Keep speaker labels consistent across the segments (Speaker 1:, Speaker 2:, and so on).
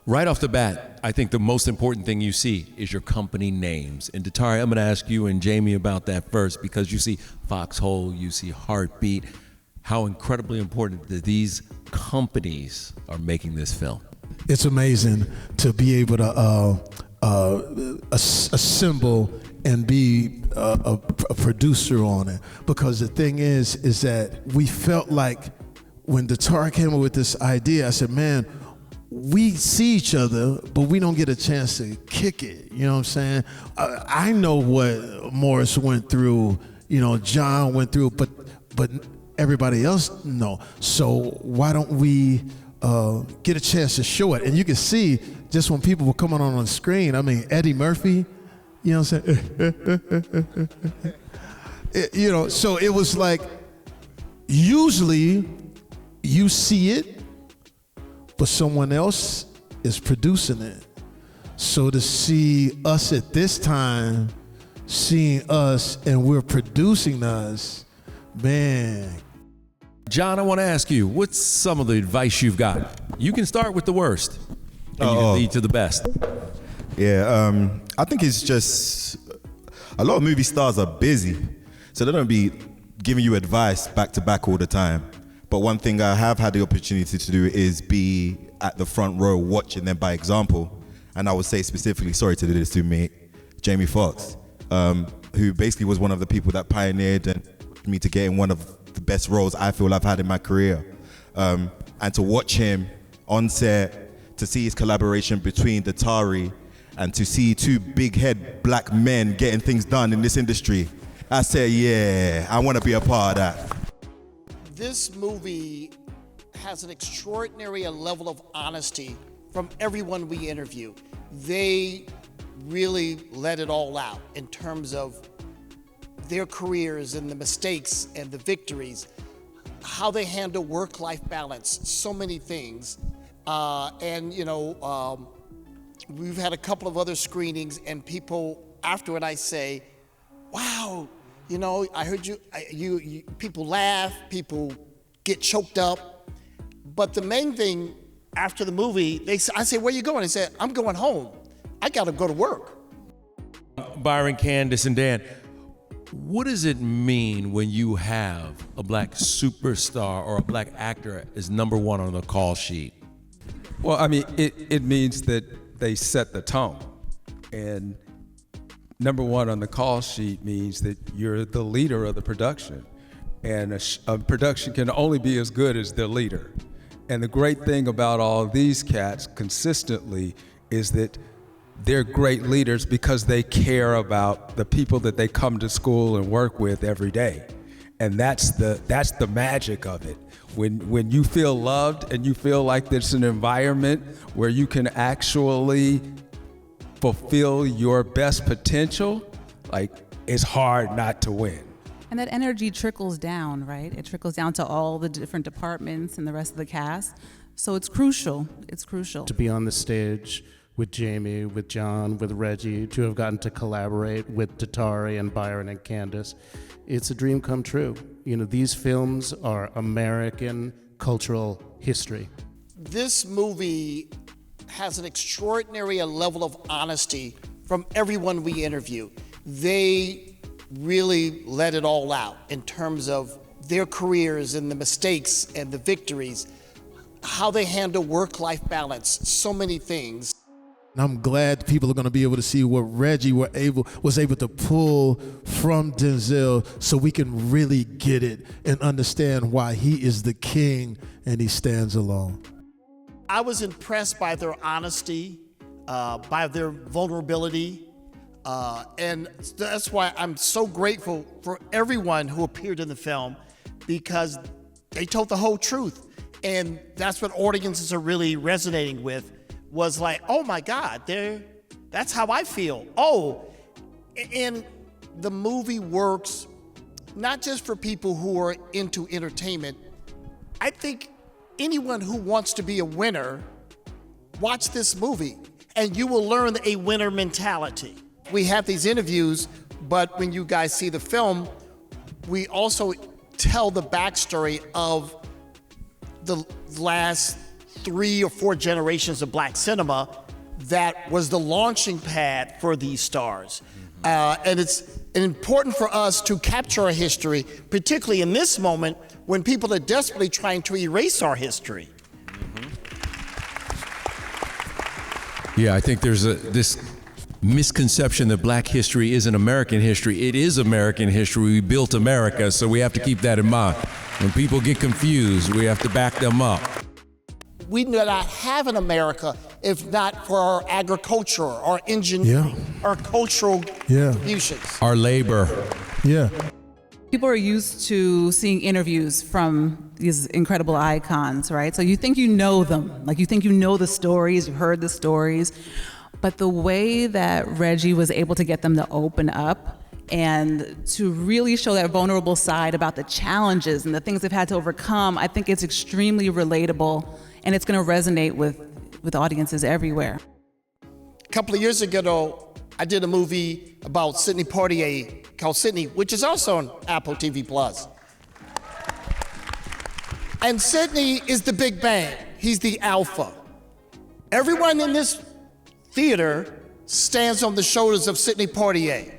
Speaker 1: Right off the bat, I think the most important thing you see is your company names. And Datari, I'm going to ask you and Jamie about that first, because you see Foxhole, you see Heartbeat. How incredibly important that these companies are making this film.
Speaker 2: It's amazing to be able to assemble and be a producer on it, because the thing is that we felt like when Datari came up with this idea, I said, man, we see each other, but we don't get a chance to kick it. You know what I'm saying? I know what Morris went through, John went through, but everybody else know. So why don't we get a chance to show it? And you can see just when people were coming on the screen, I mean, Eddie Murphy, you know what I'm saying? So it was like, usually you see it, but someone else is producing it. So to see us at this time, seeing us and we're producing us, man.
Speaker 1: John, I want to ask you, what's some of the advice you've got? You can start with the worst, and you can lead to the best.
Speaker 3: Yeah, I think it's just, a lot of movie stars are busy, so they don't be giving you advice back to back all the time. But one thing I have had the opportunity to do is be at the front row watching them by example. And I would say specifically, sorry to do this to me, Jamie Foxx, who basically was one of the people that pioneered and me to get in one of the best roles I feel I've had in my career. And to watch him on set, to see his collaboration between Datari, and to see two big head black men getting things done in this industry, I said, yeah, I want to be a part of that.
Speaker 4: This movie has an extraordinary level of honesty from everyone we interview. They really let it all out in terms of their careers and the mistakes and the victories, how they handle work-life balance, so many things. We've had a couple of other screenings, and people after it, I say, wow, I heard you people laugh, people get choked up. But the main thing after the movie, I say, where you going? They said, I'm going home. I got to go to work.
Speaker 1: Byron, Candace, and Dan, what does it mean when you have a black superstar or a black actor as number one on the call sheet?
Speaker 5: Well, I mean, it means that they set the tone. And number one on the call sheet means that you're the leader of the production. And a production can only be as good as their leader. And the great thing about all of these cats consistently is that they're great leaders because they care about the people that they come to school and work with every day. And that's the magic of it. When you feel loved and you feel like there's an environment where you can actually fulfill your best potential, like, it's hard not to win.
Speaker 6: And that energy trickles down, right? It trickles down to all the different departments and the rest of the cast. So it's crucial. It's crucial.
Speaker 7: To be on the stage with Jamie, with John, with Reggie, to have gotten to collaborate with Datari and Byron and Candace, it's a dream come true. These films are American cultural history.
Speaker 4: This movie has an extraordinary level of honesty from everyone we interview. They really let it all out in terms of their careers and the mistakes and the victories, how they handle work-life balance, so many things.
Speaker 2: And I'm glad people are going to be able to see what Reggie was able to pull from Denzel, so we can really get it and understand why he is the king and he stands alone.
Speaker 4: I was impressed by their honesty, by their vulnerability, and that's why I'm so grateful for everyone who appeared in the film, because they told the whole truth. And that's what audiences are really resonating with, was like, oh my God, that's how I feel. Oh, and the movie works not just for people who are into entertainment. I think anyone who wants to be a winner, watch this movie and you will learn a winner mentality. We have these interviews, but when you guys see the film, we also tell the backstory of the last 3 or 4 generations of black cinema that was the launching pad for these stars. And it's important for us to capture our history, particularly in this moment when people are desperately trying to erase our history.
Speaker 1: Yeah, I think there's this misconception that black history isn't American history. It is American history. We built America, so we have to keep that in mind. When people get confused, we have to back them up.
Speaker 4: We do not have an America if not for our agriculture, our engineering, our cultural contributions.
Speaker 1: Our labor.
Speaker 2: Yeah.
Speaker 6: People are used to seeing interviews from these incredible icons, right? So you think you know them, like you think you know the stories, you've heard the stories, but the way that Reggie was able to get them to open up and to really show that vulnerable side about the challenges and the things they've had to overcome, I think it's extremely relatable, and it's going to resonate with audiences everywhere.
Speaker 4: A couple of years ago, though, I did a movie about Sidney Poitier called Sidney, which is also on Apple TV+. And Sidney is the Big Bang. He's the alpha. Everyone in this theater stands on the shoulders of Sidney Poitier.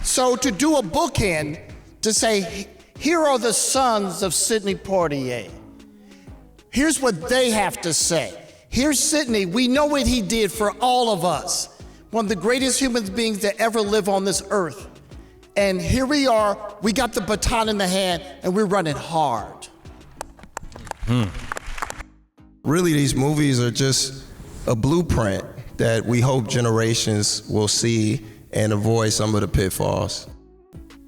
Speaker 4: So to do a bookend, to say, here are the sons of Sidney Poitier. Here's what they have to say. Here's Sidney. We know what he did for all of us. One of the greatest human beings that ever live on this earth. And here we are, we got the baton in the hand, and we're running hard.
Speaker 8: Really, these movies are just a blueprint that we hope generations will see and avoid some of the pitfalls.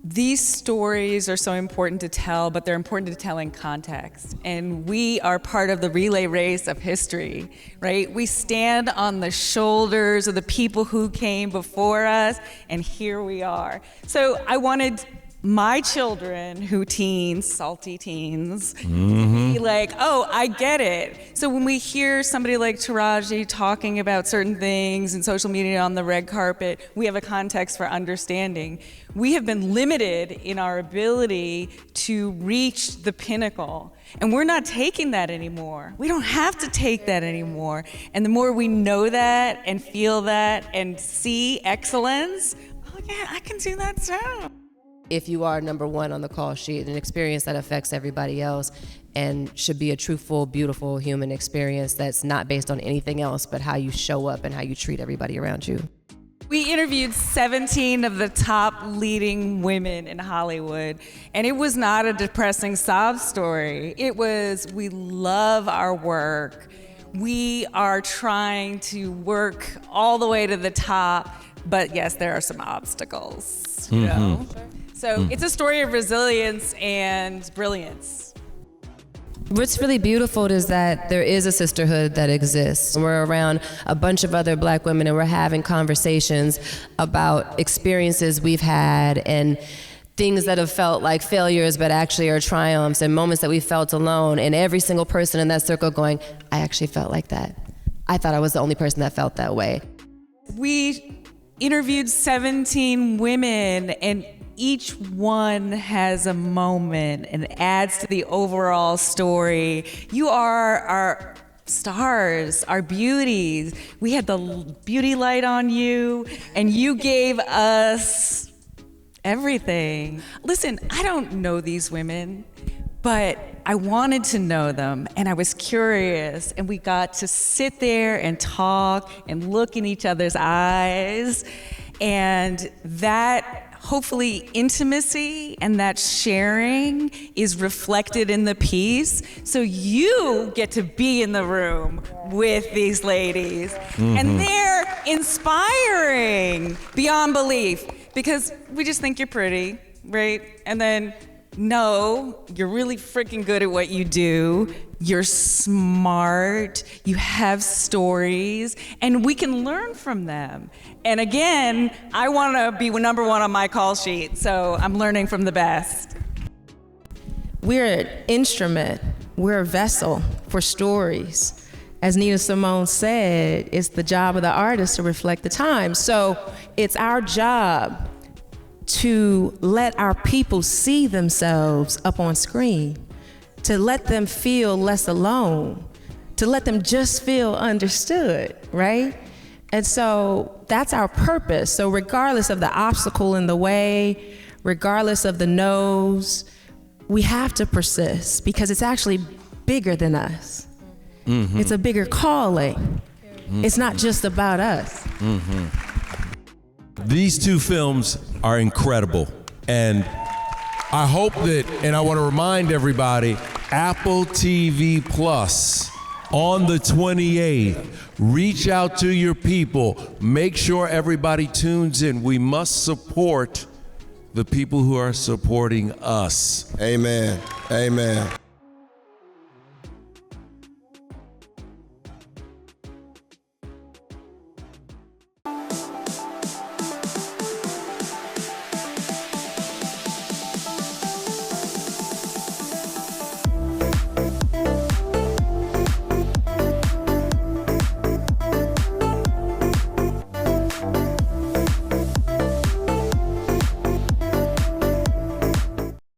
Speaker 9: These stories are so important to tell, but they're important to tell in context. And we are part of the relay race of history, right? We stand on the shoulders of the people who came before us, and here we are. So I wanted my children, who salty teens, to be like, oh, I get it. So when we hear somebody like Taraji talking about certain things in social media on the red carpet, we have a context for understanding. We have been limited in our ability to reach the pinnacle, and we're not taking that anymore. We don't have to take that anymore. And the more we know that and feel that and see excellence, oh yeah, I can do that too.
Speaker 10: If you are number one on the call sheet, an experience that affects everybody else and should be a truthful, beautiful human experience that's not based on anything else but how you show up and how you treat everybody around you.
Speaker 9: We interviewed 17 of the top leading women in Hollywood, and it was not a depressing sob story. It was, we love our work. We are trying to work all the way to the top, but yes, there are some obstacles, you know? So it's a story of resilience and brilliance.
Speaker 10: What's really beautiful is that there is a sisterhood that exists. We're around a bunch of other black women and we're having conversations about experiences we've had and things that have felt like failures but actually are triumphs, and moments that we felt alone, and every single person in that circle going, I actually felt like that. I thought I was the only person that felt that way.
Speaker 9: We interviewed 17 women, and each one has a moment and adds to the overall story. You are our stars, our beauties. We had the beauty light on you, and you gave us everything. Listen, I don't know these women, but I wanted to know them, and I was curious, and we got to sit there and talk and look in each other's eyes, and that hopefully intimacy and that sharing is reflected in the piece. So you get to be in the room with these ladies, and they're inspiring beyond belief, because we just think you're pretty, right? And then, no, you're really freaking good at what you do. You're smart, you have stories, and we can learn from them. And again, I want to be number one on my call sheet, so I'm learning from the best.
Speaker 11: We're an instrument, we're a vessel for stories. As Nina Simone said, it's the job of the artist to reflect the time. So it's our job to let our people see themselves up on screen, to let them feel less alone, to let them just feel understood, right? And so that's our purpose. So regardless of the obstacle in the way, regardless of the no's, we have to persist because it's actually bigger than us. Mm-hmm. It's a bigger calling. Mm-hmm. It's not just about us.
Speaker 1: Mm-hmm. These two films are incredible. And I hope that, and I want to remind everybody, Apple TV Plus on the 28th. Reach out to your people. Make sure everybody tunes in. We must support the people who are supporting us.
Speaker 8: Amen. Amen.